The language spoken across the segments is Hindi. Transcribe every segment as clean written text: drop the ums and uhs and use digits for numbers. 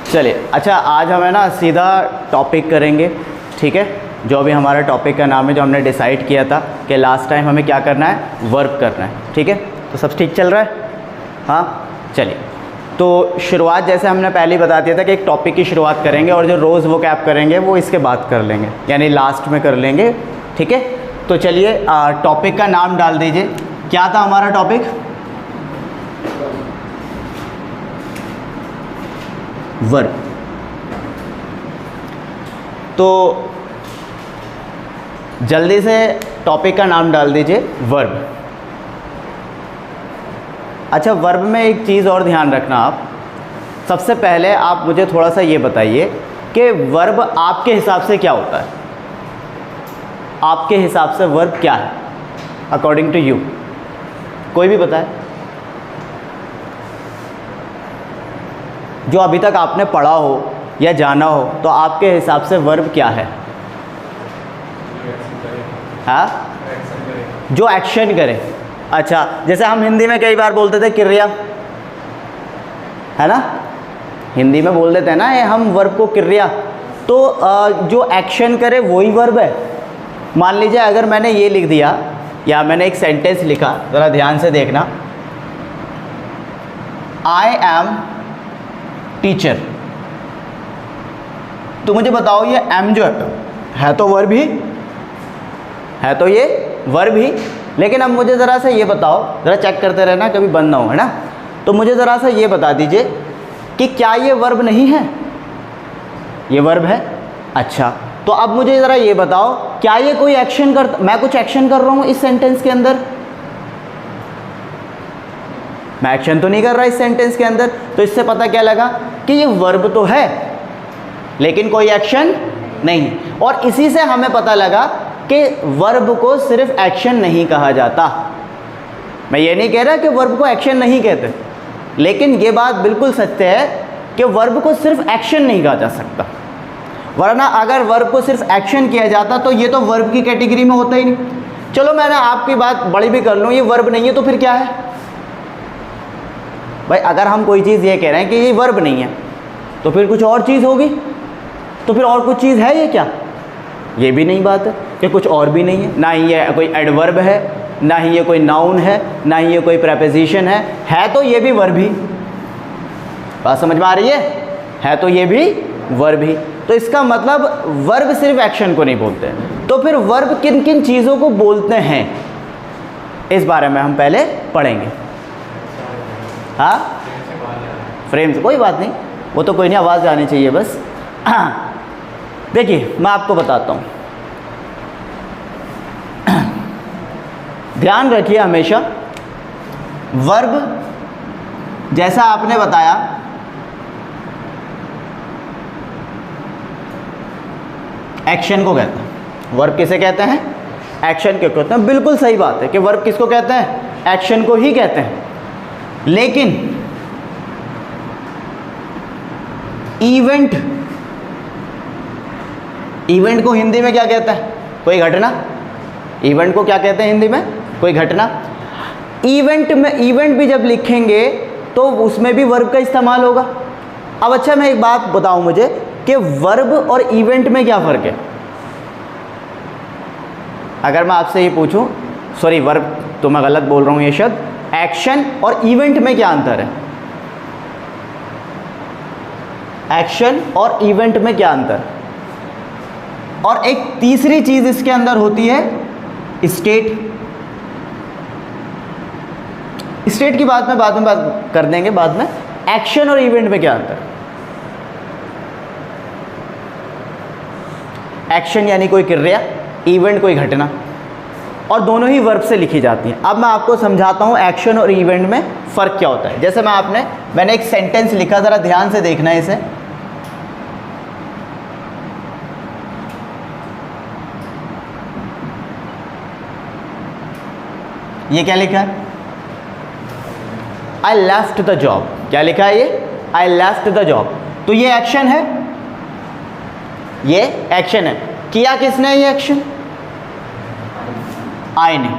चलिए, अच्छा आज हमें ना सीधा टॉपिक करेंगे, ठीक है। जो भी हमारा टॉपिक का नाम है, जो हमने डिसाइड किया था कि लास्ट टाइम हमें क्या करना है, वर्ब करना है, ठीक है। तो सब ठीक चल रहा है? हाँ, चलिए। तो शुरुआत जैसे हमने पहले ही बता दिया था कि एक टॉपिक की शुरुआत करेंगे और जो रोज़ वो कैप करेंगे वो इसके बाद कर लेंगे, यानी लास्ट में कर लेंगे, ठीक है। तो चलिए टॉपिक का नाम डाल दीजिए। क्या था हमारा टॉपिक? वर्ब। तो जल्दी से टॉपिक का नाम डाल दीजिए, वर्ब। अच्छा, वर्ब में एक चीज़ और ध्यान रखना आप। सबसे पहले आप मुझे थोड़ा सा ये बताइए कि वर्ब आपके हिसाब से क्या होता है? आपके हिसाब से वर्ब क्या है अकॉर्डिंग टू यू? कोई भी बताए जो अभी तक आपने पढ़ा हो या जाना हो, तो आपके हिसाब से वर्ब क्या है? हाँ, जो एक्शन करे। अच्छा, जैसे हम हिंदी में कई बार बोलते थे क्रिया, है ना, हिंदी में बोल देते हैं ना ये हम वर्ब को क्रिया। तो जो एक्शन करे वही वर्ब है। मान लीजिए अगर मैंने ये लिख दिया या मैंने एक सेंटेंस लिखा, ज़रा ध्यान से देखना, आई एम टीचर। तो मुझे बताओ ये एम जो है तो वर्ब ही है, तो ये वर्ब ही। लेकिन अब मुझे ज़रा सा ये बताओ, ज़रा चेक करते रहना कभी बंद ना हो, है ना। तो मुझे ज़रा सा ये बता दीजिए कि क्या ये वर्ब नहीं है? ये वर्ब है। अच्छा, तो अब मुझे ज़रा ये बताओ, क्या ये कोई एक्शन मैं कुछ एक्शन कर रहा हूँ इस सेंटेंस के अंदर? मैं एक्शन तो नहीं कर रहा इस सेंटेंस के अंदर। तो इससे पता क्या लगा कि ये वर्ब तो है लेकिन कोई एक्शन नहीं। और इसी से हमें पता लगा कि वर्ब को सिर्फ एक्शन नहीं कहा जाता। मैं ये नहीं कह रहा कि वर्ब को एक्शन नहीं कहते, लेकिन ये बात बिल्कुल सत्य है कि वर्ब को सिर्फ एक्शन नहीं कहा जा सकता। वरना अगर वर्ब को सिर्फ एक्शन किया जाता तो ये तो वर्ब की कैटेगरी में होता ही नहीं। चलो मैंने आपकी बात बड़ी भी कर लूँ, ये वर्ब नहीं है तो फिर क्या है भाई? अगर हम कोई चीज़ ये कह रहे हैं कि ये वर्ब नहीं है तो फिर कुछ और चीज़ होगी। तो फिर और कुछ चीज़ है ये क्या? ये भी नहीं बात है कि कुछ और भी नहीं है। ना ही ये कोई एडवर्ब है, ना ही ये कोई नाउन है, ना ही ये कोई प्रेपोजिशन है तो ये भी वर्ब ही। बात समझ में आ रही है तो ये भी वर्ब ही। तो इसका मतलब वर्ब सिर्फ एक्शन को नहीं बोलते। तो फिर वर्ब किन किन चीज़ों को बोलते हैं इस बारे में हम पहले पढ़ेंगे। हाँ, फ्रेम से कोई बात नहीं, वो तो कोई नहीं, आवाज़ आनी चाहिए बस। देखिए मैं आपको बताता हूँ, ध्यान रखिए हमेशा, वर्ब जैसा आपने बताया एक्शन को कहते हैं। वर्ब किसे कहते हैं? एक्शन को कहते हैं। बिल्कुल सही बात है कि वर्ब किसको कहते हैं? एक्शन को ही कहते हैं। लेकिन इवेंट को हिंदी में क्या कहते हैं? कोई घटना। इवेंट को क्या कहते हैं हिंदी में? कोई घटना। इवेंट भी जब लिखेंगे तो उसमें भी वर्ब का इस्तेमाल होगा। अब अच्छा, मैं एक बात बताऊं मुझे कि वर्ब और इवेंट में क्या फ़र्क है? अगर मैं आपसे ये पूछूं, सॉरी वर्ब तो मैं गलत बोल रहा हूँ ये शब्द, एक्शन और इवेंट में क्या अंतर है? एक्शन और इवेंट में क्या अंतर? और एक तीसरी चीज़ इसके अंदर होती है स्टेट। स्टेट की बात में बात कर देंगे बाद में। एक्शन और इवेंट में क्या अंतर? एक्शन यानी कोई क्रिया, इवेंट कोई घटना, और दोनों ही वर्ब से लिखी जाती हैं। अब मैं आपको समझाता हूँ एक्शन और इवेंट में फ़र्क क्या होता है। जैसे मैंने एक सेंटेंस लिखा, ज़रा ध्यान से देखना है इसे। ये क्या लिखा है? I left the job. क्या लिखा है ये? I left the job. तो ये एक्शन है, ये एक्शन है। किया किसने ये एक्शन? आई ने।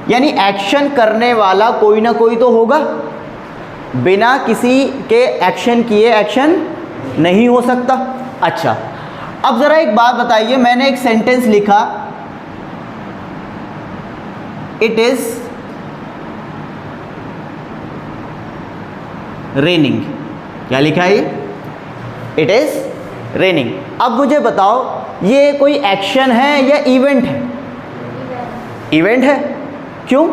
यानी एक्शन करने वाला कोई ना कोई तो होगा, बिना किसी के एक्शन किए एक्शन नहीं हो सकता। अच्छा, अब ज़रा एक बात बताइए, मैंने एक सेंटेंस लिखा, इट इज़ रेनिंग। क्या लिखा है? It is raining. अब मुझे बताओ ये कोई एक्शन है या इवेंट है? इवेंट है। क्यों?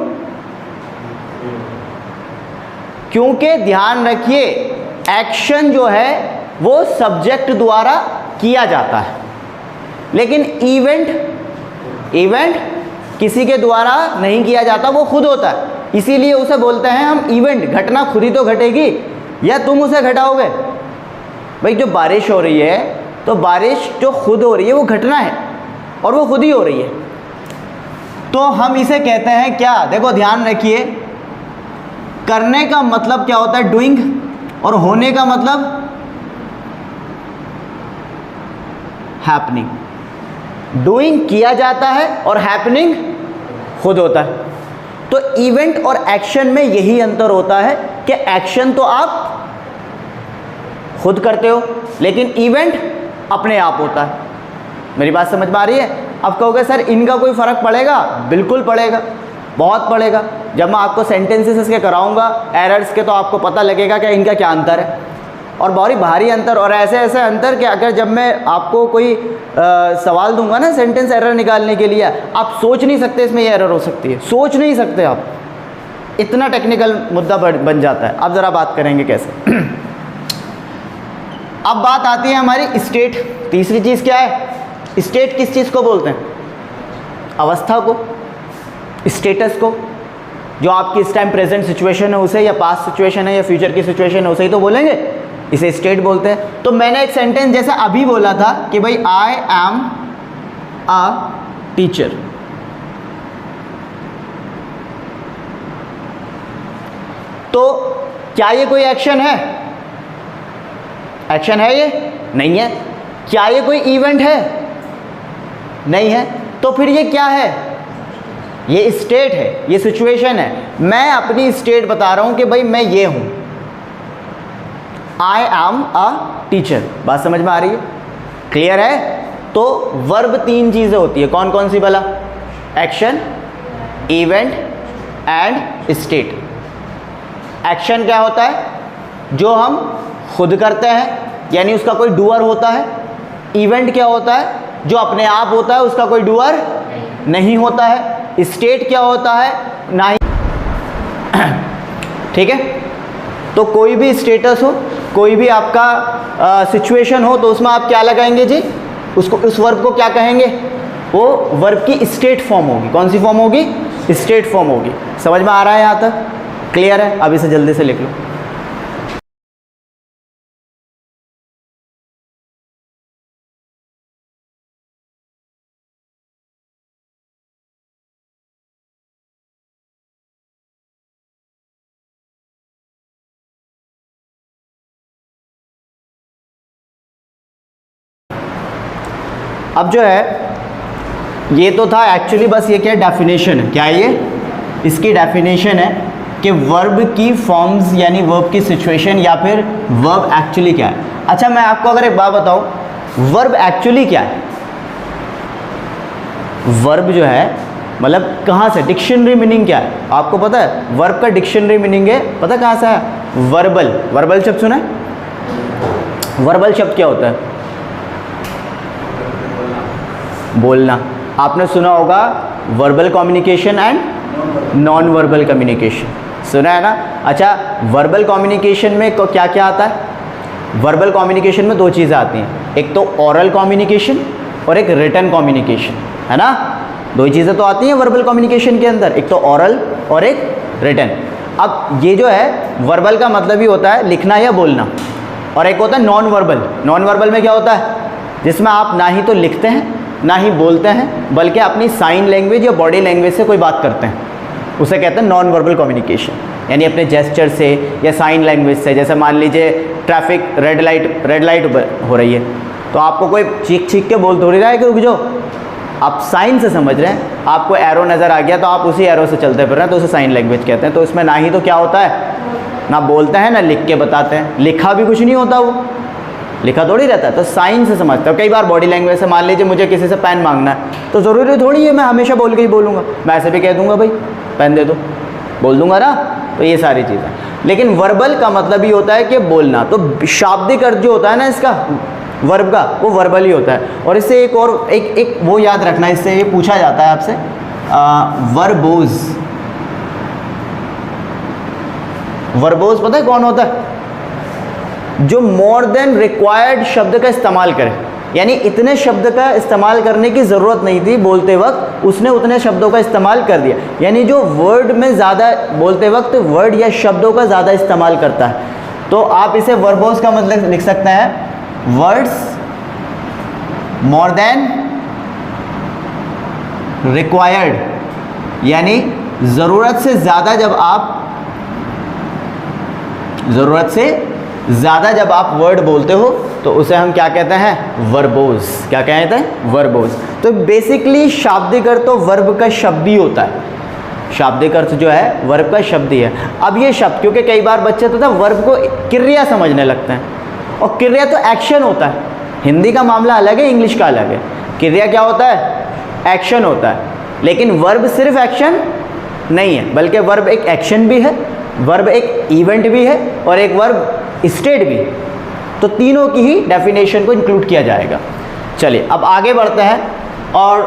क्योंकि ध्यान रखिए एक्शन जो है वो सब्जेक्ट द्वारा किया जाता है, लेकिन इवेंट किसी के द्वारा नहीं किया जाता, वो खुद होता है। इसीलिए उसे बोलते हैं हम इवेंट। घटना खुद ही तो घटेगी या तुम उसे घटाओगे? भाई जो बारिश हो रही है तो बारिश जो खुद हो रही है वो घटना है और वो खुद ही हो रही है। तो हम इसे कहते हैं क्या? देखो ध्यान रखिए, करने का मतलब क्या होता है? डूइंग, और होने का मतलब हैपनिंग। डूइंग किया जाता है और हैपनिंग खुद होता है। तो इवेंट और एक्शन में यही अंतर होता है कि एक्शन तो आप खुद करते हो, लेकिन इवेंट अपने आप होता है। मेरी बात समझ में आ रही है? अब कहोगे सर इनका कोई फ़र्क पड़ेगा? बिल्कुल पड़ेगा, बहुत पड़ेगा। जब मैं आपको सेंटेंसेस इसके कराऊंगा एरर्स के, तो आपको पता लगेगा कि इनका क्या अंतर है, और बहुत ही भारी अंतर। और ऐसे ऐसे अंतर कि अगर जब मैं आपको कोई सवाल दूंगा ना सेंटेंस एरर निकालने के लिए, आप सोच नहीं सकते इसमें ये एरर हो सकती है, सोच नहीं सकते आप, इतना टेक्निकल मुद्दा बन जाता है। अब ज़रा बात करेंगे कैसे। अब बात आती है हमारी स्टेट। तीसरी चीज़ क्या है? स्टेट किस चीज़ को बोलते हैं? अवस्था को, स्टेटस को। जो आपकी इस टाइम प्रेजेंट सिचुएशन है उसे, या पास्ट सिचुएशन है या फ्यूचर की सिचुएशन है उसे ही तो बोलेंगे, इसे स्टेट बोलते हैं। तो मैंने एक सेंटेंस जैसे अभी बोला था कि भाई आई एम अ टीचर, तो क्या ये कोई एक्शन है? एक्शन है ये? नहीं है। क्या ये कोई इवेंट है? नहीं है। तो फिर ये क्या है? ये स्टेट है, ये सिचुएशन है। मैं अपनी स्टेट बता रहा हूं कि भाई मैं ये हूं, आई एम अ टीचर। बात समझ में आ रही है? क्लियर है? तो वर्ब तीन चीजें होती है, कौन कौन सी भला? Action, event and state. Action क्या होता है? जो हम खुद करते हैं, यानी उसका कोई डूअर होता है। इवेंट क्या होता है? जो अपने आप होता है, उसका कोई डूअर नहीं होता है। स्टेट क्या होता है? ना ही। ठीक है? तो कोई भी स्टेटस हो, कोई भी आपका सिचुएशन हो, तो उसमें आप क्या लगाएंगे जी? उसको, उस वर्ब को क्या कहेंगे? वो वर्ब की स्टेट फॉर्म होगी। कौन सी फॉर्म होगी? स्टेट फॉर्म होगी। समझ में आ रहा है यहाँ तक? क्लियर है? अब इसे जल्दी से लिख लो। अब जो है ये तो था एक्चुअली, बस ये क्या डेफिनेशन है? क्या है ये? इसकी डेफिनेशन है कि वर्ब की फॉर्म्स, यानी वर्ब की सिचुएशन, या फिर वर्ब एक्चुअली क्या है। अच्छा, मैं आपको अगर एक बात बताऊं, वर्ब एक्चुअली क्या है? वर्ब जो है मतलब कहाँ से, डिक्शनरी मीनिंग क्या है आपको पता है? वर्ब का डिक्शनरी मीनिंग है, पता कहाँ से है? वर्बल। वर्बल शब्द सुना है? वर्बल शब्द क्या होता है? बोलना। आपने सुना होगा verbal communication and non verbal communication, सुना है ना? अच्छा, वर्बल कम्युनिकेशन में क्या क्या आता है? वर्बल कम्युनिकेशन में दो चीज़ें आती हैं, एक तो ओरल कम्युनिकेशन और एक रिटन कम्युनिकेशन, है ना? दो ही चीज़ें तो आती हैं वर्बल कम्युनिकेशन के अंदर, एक तो ओरल और एक रिटन। अब ये जो है वर्बल का मतलब ही होता है लिखना या बोलना, और एक होता है नॉन वर्बल। नॉन वर्बल में क्या होता है? जिसमें आप ना ही तो लिखते हैं ना ही बोलते हैं, बल्कि अपनी साइन लैंग्वेज या बॉडी लैंग्वेज से कोई बात करते हैं, उसे कहते हैं नॉन वर्बल कम्युनिकेशन। यानी अपने जेस्चर से या साइन लैंग्वेज से, जैसे मान लीजिए ट्रैफिक रेड लाइट हो रही है, तो आपको कोई चीख चीख के बोल थोड़ी रहा है कि रुक जाओ, आप साइन से समझ रहे हैं। आपको एरो नज़र आ गया तो आप उसी एरो से चलते फिर रहे हैं, तो उसे साइन लैंग्वेज कहते हैं। तो इसमें ना ही तो क्या होता है, ना बोलते हैं ना लिख के बताते हैं, लिखा भी कुछ नहीं होता वो, लिखा थोड़ी रहता है, तो साइन से समझता हूँ। कई बार बॉडी लैंग्वेज से, मान लीजिए मुझे किसी से पेन मांगना है तो ज़रूरी थोड़ी है मैं हमेशा बोल के ही बोलूँगा, मैं ऐसे भी कह दूँगा भाई पेन दे दो, बोल दूँगा ना। तो ये सारी चीज़ें, लेकिन वर्बल का मतलब ही होता है कि बोलना। तो शाब्दिक अर्थ जो होता है ना इसका वर्ब का, वो वर्बल ही होता है। और इससे एक और एक वो याद रखना, इससे ये पूछा जाता है आपसे, वर्बोज। वर्बोज पता है कौन होता है? जो मोर देन रिक्वायर्ड शब्द का इस्तेमाल करे, यानी इतने शब्द का इस्तेमाल करने की ज़रूरत नहीं थी बोलते वक्त, उसने उतने शब्दों का इस्तेमाल कर दिया। यानी जो वर्ड में ज़्यादा बोलते वक्त वर्ड या शब्दों का ज़्यादा इस्तेमाल करता है, तो आप इसे वर्बोज का मतलब लिख सकते हैं वर्ड्स मोर देन रिक्वायर्ड, यानी ज़रूरत से ज़्यादा जब आप वर्ड बोलते हो तो उसे हम क्या कहते हैं? वर्बोज। क्या कहते हैं? वर्बोज। तो बेसिकली शाब्दिक अर्थ तो वर्ब का शब्द ही होता है। शाब्दिक अर्थ जो है वर्ब का शब्द ही है। अब ये शब्द, क्योंकि कई बार बच्चे तो वर्ब को क्रिया समझने लगते हैं, और क्रिया तो एक्शन होता है। हिंदी का मामला अलग है, इंग्लिश का अलग है। क्रिया क्या होता है? एक्शन होता है। लेकिन वर्ब सिर्फ एक्शन नहीं है, बल्कि वर्ब एक एक्शन भी है, वर्ब एक इवेंट भी है, और एक वर्ब स्टेट भी। तो तीनों की ही डेफिनेशन को इंक्लूड किया जाएगा। चलिए अब आगे बढ़ते हैं और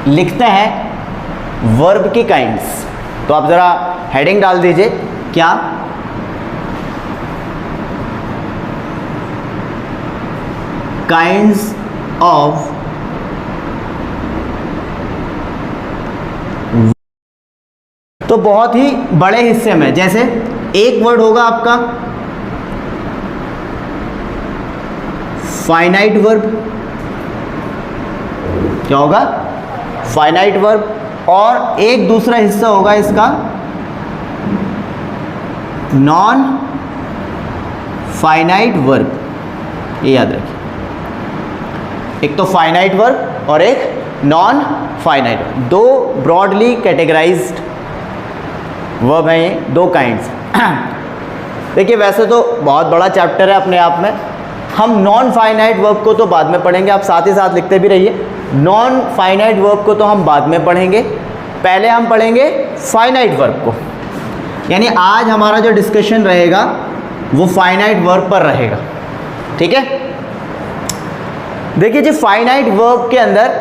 लिखते हैं वर्ब की काइंड्स। तो आप ज़रा हेडिंग डाल दीजिए, क्या? काइंड्स ऑफ तो बहुत ही बड़े हिस्से में, जैसे एक वर्ड होगा आपका फाइनाइट वर्ब। क्या होगा? Finite verb. और एक दूसरा हिस्सा होगा इसका नॉन फाइनाइट वर्ब। ये याद रखिए, एक तो फाइनाइट वर्ब और एक नॉन फाइनाइट। दो ब्रॉडली कैटेगराइज्ड वर्ब हैं ये, दो काइंड्स। देखिए वैसे तो बहुत बड़ा चैप्टर है अपने आप में, हम नॉन फाइनाइट वर्ब को तो बाद में पढ़ेंगे, आप साथ ही साथ लिखते भी रहिए। नॉन फाइनाइट वर्ब को तो हम बाद में पढ़ेंगे, पहले हम पढ़ेंगे फाइनाइट वर्ब को। यानी आज हमारा जो डिस्कशन रहेगा वो फाइनाइट वर्ब पर रहेगा, ठीक है। देखिए जी, फाइनाइट वर्ब के अंदर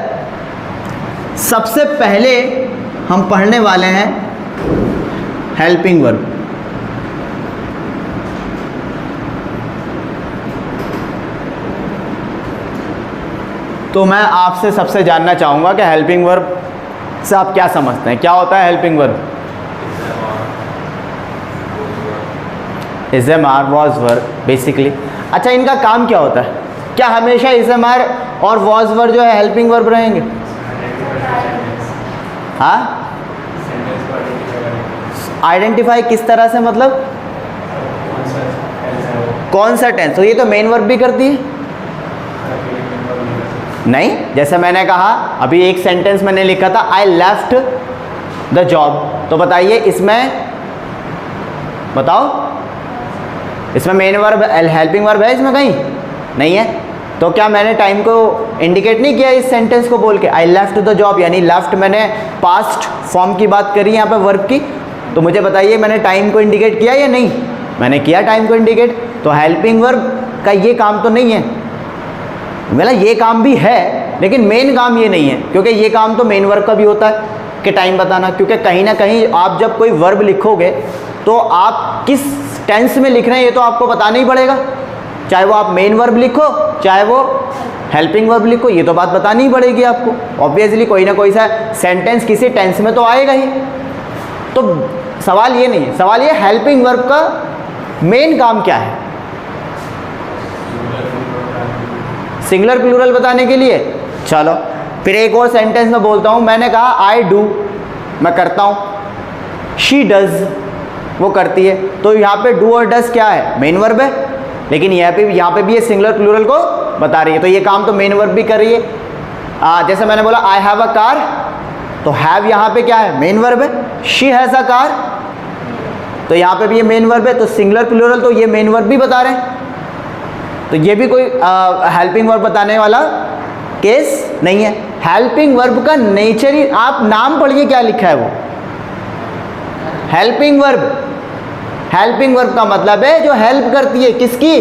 सबसे पहले हम पढ़ने वाले हैं हेल्पिंग वर्ब। तो मैं आपसे सबसे जानना चाहूँगा कि हेल्पिंग वर्ब से आप क्या समझते हैं, क्या होता है helping verb? Is am are was verb basically. अच्छा, इनका काम क्या होता है? क्या हमेशा इज एम आर और वॉज वर्ब जो है हेल्पिंग वर्ब रहेंगे? हाँ, आइडेंटिफाई किस तरह से, मतलब कौन सा टेंस? तो ये तो मेन वर्ब भी करती है नहीं। जैसे मैंने कहा अभी एक सेंटेंस मैंने लिखा था आई लेफ्ट द जॉब, तो बताइए इसमें, बताओ इसमें मेन वर्ब हेल्पिंग वर्ब है इसमें? कहीं नहीं है। तो क्या मैंने टाइम को इंडिकेट नहीं किया इस सेंटेंस को बोल के? आई लेफ्ट द जॉब, यानी लेफ्ट मैंने पास्ट फॉर्म की बात करी यहाँ पे वर्ब की। तो मुझे बताइए मैंने टाइम को इंडिकेट किया या नहीं? मैंने किया टाइम को इंडिकेट। तो हेल्पिंग वर्ब का ये काम तो नहीं है, मतलब ये काम भी है लेकिन मेन काम ये नहीं है, क्योंकि ये काम तो मेन वर्ब का भी होता है कि टाइम बताना। क्योंकि कहीं ना कहीं आप जब कोई वर्ब लिखोगे तो आप किस टेंस में लिख रहे हैं ये तो आपको बताना ही पड़ेगा, चाहे वो आप मेन वर्ब लिखो चाहे वो हेल्पिंग वर्ब लिखो, ये तो बात बतानी ही पड़ेगी आपको। ऑब्वियसली कोई ना कोई सा सेंटेंस किसी टेंस में तो आएगा ही। तो सवाल ये नहीं है, सवाल ये हेल्पिंग वर्ब का मेन काम क्या है? सिंगुलर प्लूरल बताने के लिए। चलो फिर एक और सेंटेंस में बोलता हूँ, मैंने कहा आई डू, मैं करता हूँ, शी डज, वो करती है। तो यहाँ पे डू और डज क्या है? मेन वर्ब है, लेकिन यहाँ पे भी ये सिंगुलर प्लूरल को बता रही है, तो ये काम तो मेन वर्ब भी कर रही है। जैसे मैंने बोला आई हैव अ कार, तो हैव यहाँ पे क्या है? मेन वर्ब है। शी हैज़ अ कार, तो यहाँ पे भी ये मेन वर्ब है, तो सिंगुलर प्लूरल तो ये मेन वर्ब भी बता रहे हैं। तो ये भी कोई हेल्पिंग वर्ब बताने वाला केस नहीं है। हेल्पिंग वर्ब का नेचर ही, आप नाम पढ़िए क्या लिखा है वो, हेल्पिंग वर्ब। हेल्पिंग वर्ब का मतलब है जो हेल्प करती है, किसकी,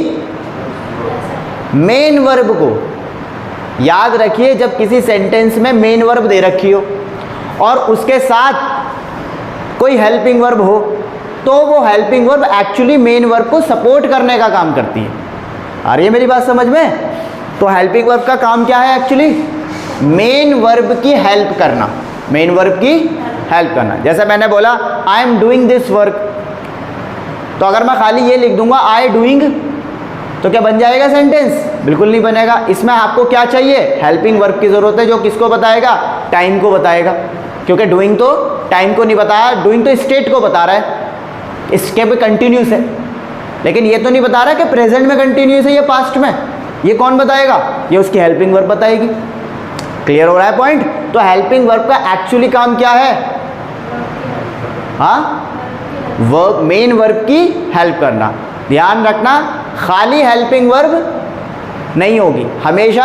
मेन वर्ब को। याद रखिए जब किसी सेंटेंस में मेन वर्ब दे रखी हो और उसके साथ कोई हेल्पिंग वर्ब हो, तो वो helping verb actually main verb को सपोर्ट करने का काम करती है। आ रही है मेरी बात समझ में? तो हेल्पिंग वर्ब का काम क्या है एक्चुअली, मेन वर्ब की हेल्प करना, मेन वर्ब की हेल्प करना। जैसे मैंने बोला I am doing this work, तो अगर मैं खाली ये लिख दूंगा आई डूइंग, तो क्या बन जाएगा सेंटेंस? बिल्कुल नहीं बनेगा। इसमें आपको क्या चाहिए, हेल्पिंग वर्ब की ज़रूरत है, जो किसको बताएगा, टाइम को बताएगा, क्योंकि डूइंग तो टाइम को नहीं बताया, डूइंग तो स्टेट को बता रहा है, इसके पे कंटिन्यूस है, लेकिन ये तो नहीं बता रहा कि प्रेजेंट में कंटिन्यूस है या पास्ट में। ये कौन बताएगा, ये उसकी हेल्पिंग वर्ब बताएगी। क्लियर हो रहा है पॉइंट? तो हेल्पिंग वर्ब का एक्चुअली काम क्या है, हाँ, वर्ब, मेन वर्ब की हेल्प करना। ध्यान रखना, खाली हेल्पिंग वर्ब नहीं होगी, हमेशा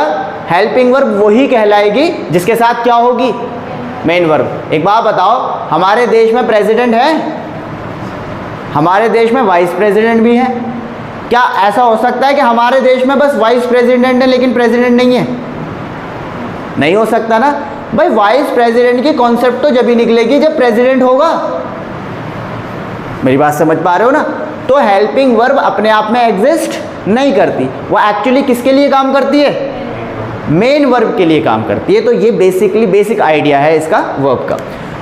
हेल्पिंग वर्ब वही कहलाएगी जिसके साथ क्या होगी, मेन वर्ब। एक बात बताओ, हमारे देश में प्रेसिडेंट है, हमारे देश में वाइस प्रेसिडेंट भी है, क्या ऐसा हो सकता है कि हमारे देश में बस वाइस प्रेसिडेंट है लेकिन प्रेसिडेंट नहीं है? नहीं हो सकता ना भाई। वाइस प्रेसिडेंट की कॉन्सेप्ट तो जब ही निकलेगी जब प्रेसिडेंट होगा। मेरी बात समझ पा रहे हो ना? तो हेल्पिंग वर्ब अपने आप में एग्जिस्ट नहीं करती, वो एक्चुअली किसके लिए काम करती है, मेन वर्ब के लिए काम करती है। तो ये बेसिकली बेसिक आइडिया है इसका वर्ब का।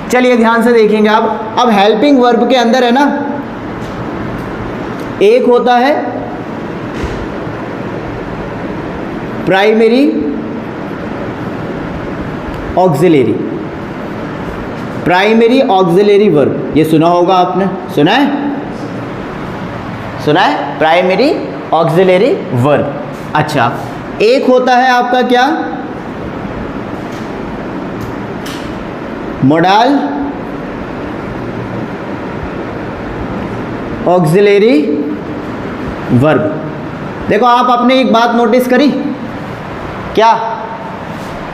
चलिए ध्यान से देखेंगे आप। अब हेल्पिंग वर्ब के अंदर है ना, एक होता है primary auxiliary, primary auxiliary verb, ये सुना होगा आपने, सुना है, सुना है, प्राइमरी ऑक्सिलरी वर्ब। अच्छा, एक होता है आपका क्या, मोडाल ऑक्सिलरी वर्ब। देखो आप आपने एक बात नोटिस करी क्या,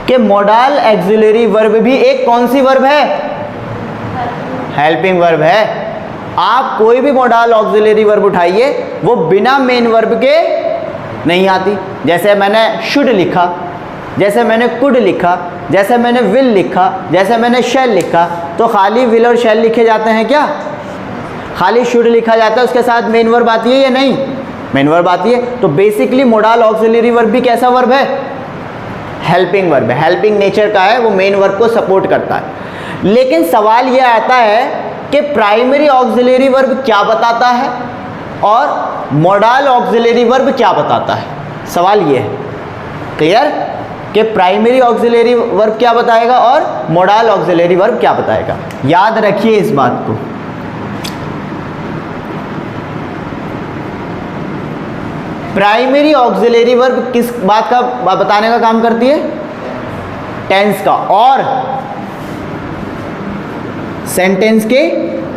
कि मोडाल ऑक्सिलरी वर्ब भी एक कौन सी वर्ब है, हेल्पिंग वर्ब है। आप कोई भी मोडाल ऑक्सिलरी वर्ब उठाइए, वो बिना मेन वर्ब के नहीं आती। जैसे मैंने शुड लिखा, जैसे मैंने कुड लिखा, जैसे मैंने विल लिखा, जैसे मैंने शैल लिखा, तो खाली विल और शैल लिखे जाते हैं क्या, खाली शुड लिखा जाता है, उसके साथ मेन वर्ब आती है या नहीं, मेन वर्ब आती है। तो बेसिकली मोडाल ऑक्सिलरी वर्ब भी कैसा वर्ब है, हेल्पिंग वर्ब है, हेल्पिंग नेचर का है, वो मेन वर्ब को सपोर्ट करता है। लेकिन सवाल यह आता है कि प्राइमरी ऑक्सिलरी वर्ब क्या बताता है और मोडाल ऑक्सिलरी वर्ब क्या बताता है। सवाल ये है, क्लियर, कि प्राइमरी ऑक्सिलरी वर्ब क्या बताएगा और मोडाल ऑक्सिलरी वर्ब क्या बताएगा। याद रखिए इस बात को। प्राइमरी ऑक्सिलरी वर्ब किस बात का बताने का काम करती है, टेंस का और सेंटेंस के